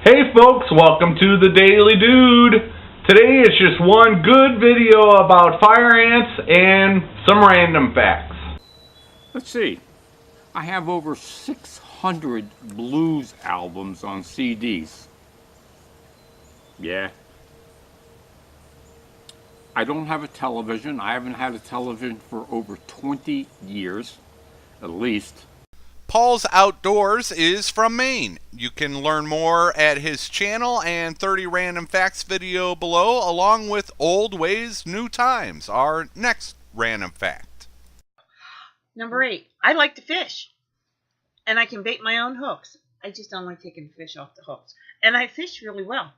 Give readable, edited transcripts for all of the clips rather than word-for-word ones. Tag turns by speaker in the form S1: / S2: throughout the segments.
S1: Hey folks, welcome to the Daily Dude. Today is just one good video about fire ants and some random facts.
S2: Let's see. I have over 600 blues albums on CDs. Yeah. I don't have a television. I haven't had a television for over 20 years, at least.
S3: Paul's Outdoors is from Maine. You can learn more at his channel and 30 random facts video below, along with Old Ways, New Times, our next random fact.
S4: Number 8, I like to fish. And I can bait my own hooks. I just don't like taking fish off the hooks. And I fish really well.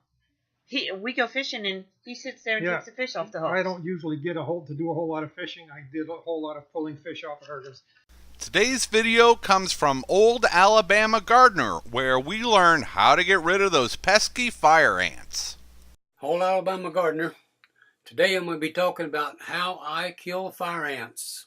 S4: We go fishing and he sits there and takes the fish off the hooks.
S5: I don't usually get to do a whole lot of fishing. I did a whole lot of pulling fish off of herders.
S3: Today's video comes from OldAlabamaGardener, where we learn how to get rid of those pesky fire ants.
S6: Old Alabama Gardener. Today I'm going to be talking about how I kill fire ants.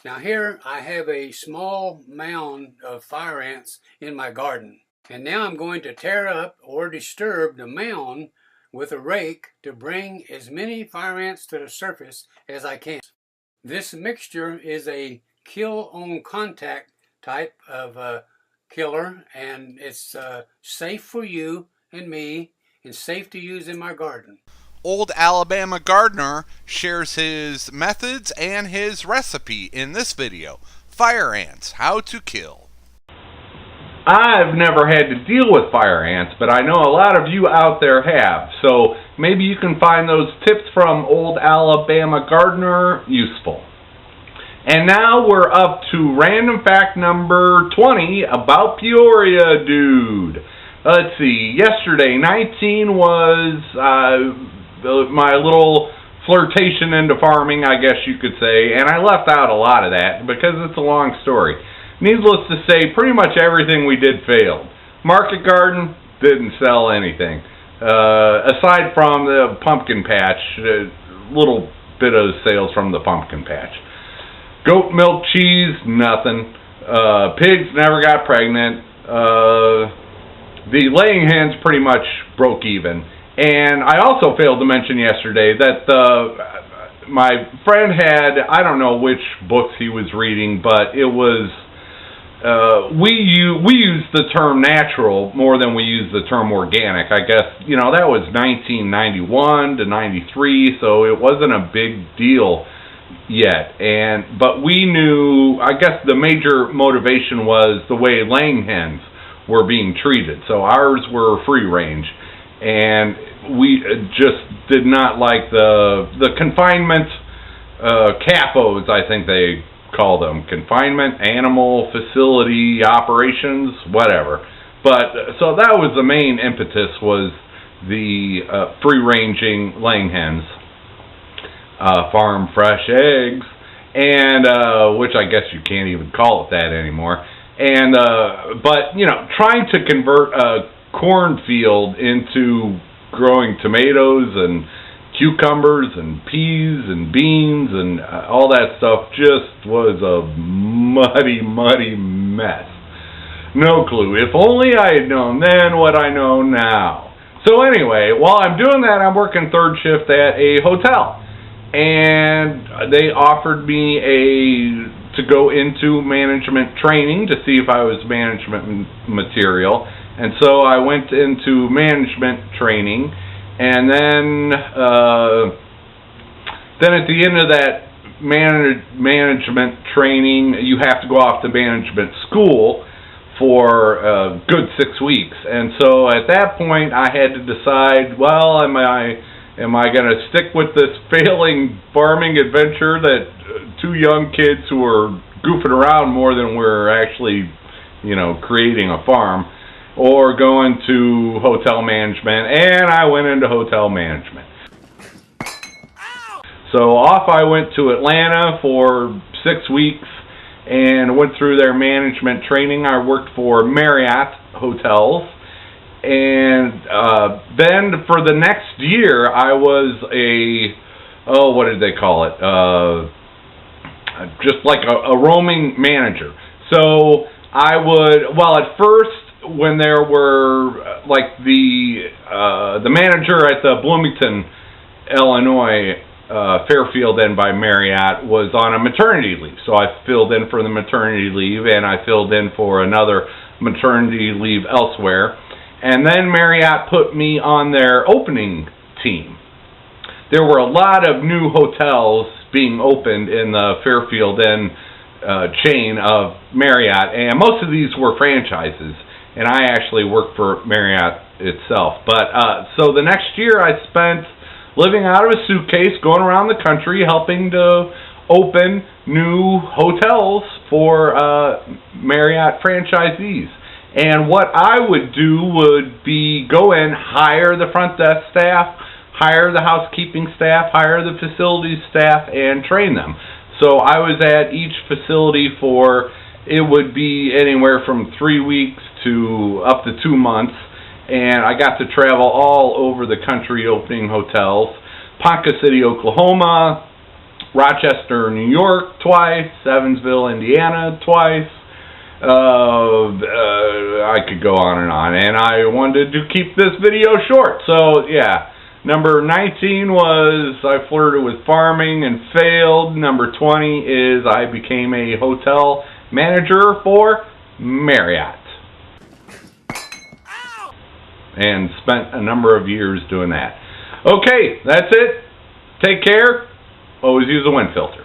S6: Now here I have a small mound of fire ants in my garden. And now I'm going to tear up or disturb the mound with a rake to bring as many fire ants to the surface as I can. This mixture is a kill on contact type of killer, and it's safe for you and me and safe to use in my garden.
S3: Old Alabama Gardener shares his methods and his recipe in this video. Fire ants, how to kill.
S1: I've never had to deal with fire ants, but I know a lot of you out there have, so maybe you can find those tips from Old Alabama Gardener useful. And now we're up to random fact number 20 about Peoria, dude. Let's see, yesterday, 19 was my little flirtation into farming, I guess you could say, and I left out a lot of that because it's a long story. Needless to say, pretty much everything we did failed. Market garden, didn't sell anything. Aside from the pumpkin patch, a little bit of sales from the pumpkin patch. Goat milk cheese, nothing. Pigs never got pregnant. The laying hens pretty much broke even. And I also failed to mention yesterday that my friend had, I don't know which books he was reading, but it was, we use the term natural more than we use the term organic. I guess, that was 1991 to 93, so it wasn't a big deal yet, but we knew, I guess the major motivation was the way laying hens were being treated. So ours were free range, and we just did not like the confinement CAFOs, I think they call them, confinement animal facility operations, whatever. But so that was the main impetus, was the free ranging laying hens. Farm fresh eggs, and which I guess you can't even call it that anymore. And but trying to convert a cornfield into growing tomatoes and cucumbers and peas and beans and all that stuff just was a muddy mess. No clue. If only I had known then what I know now. So anyway, while I'm doing that, I'm working third shift at a hotel. And they offered me to go into management training to see if I was management material. And so I went into management training, and then at the end of that management training, you have to go off to management school for a good 6 weeks. And so at that point, I had to decide, well, am I going to stick with this failing farming adventure that two young kids who are goofing around more than we're actually, creating a farm, or go into hotel management? And I went into hotel management. So off I went to Atlanta for 6 weeks and went through their management training. I worked for Marriott Hotels. And then for the next year, I was what did they call it? Just like a roaming manager. So I would, at first when there were like the manager at the Bloomington, Illinois Fairfield Inn by Marriott was on a maternity leave, so I filled in for the maternity leave, and I filled in for another maternity leave elsewhere. And then Marriott put me on their opening team. There were a lot of new hotels being opened in the Fairfield Inn chain of Marriott, and most of these were franchises, and I actually worked for Marriott itself. But so the next year I spent living out of a suitcase, going around the country, helping to open new hotels for Marriott franchisees. And what I would do would be go in, hire the front desk staff, hire the housekeeping staff, hire the facilities staff, and train them. So I was at each facility for, it would be anywhere from 3 weeks to up to 2 months. And I got to travel all over the country opening hotels. Ponca City, Oklahoma, Rochester, New York twice, Evansville, Indiana twice. I could go on. And I wanted to keep this video short. So, yeah. Number 19 was I flirted with farming and failed. Number 20 is I became a hotel manager for Marriott. And spent a number of years doing that. Okay, that's it. Take care. Always use a wind filter.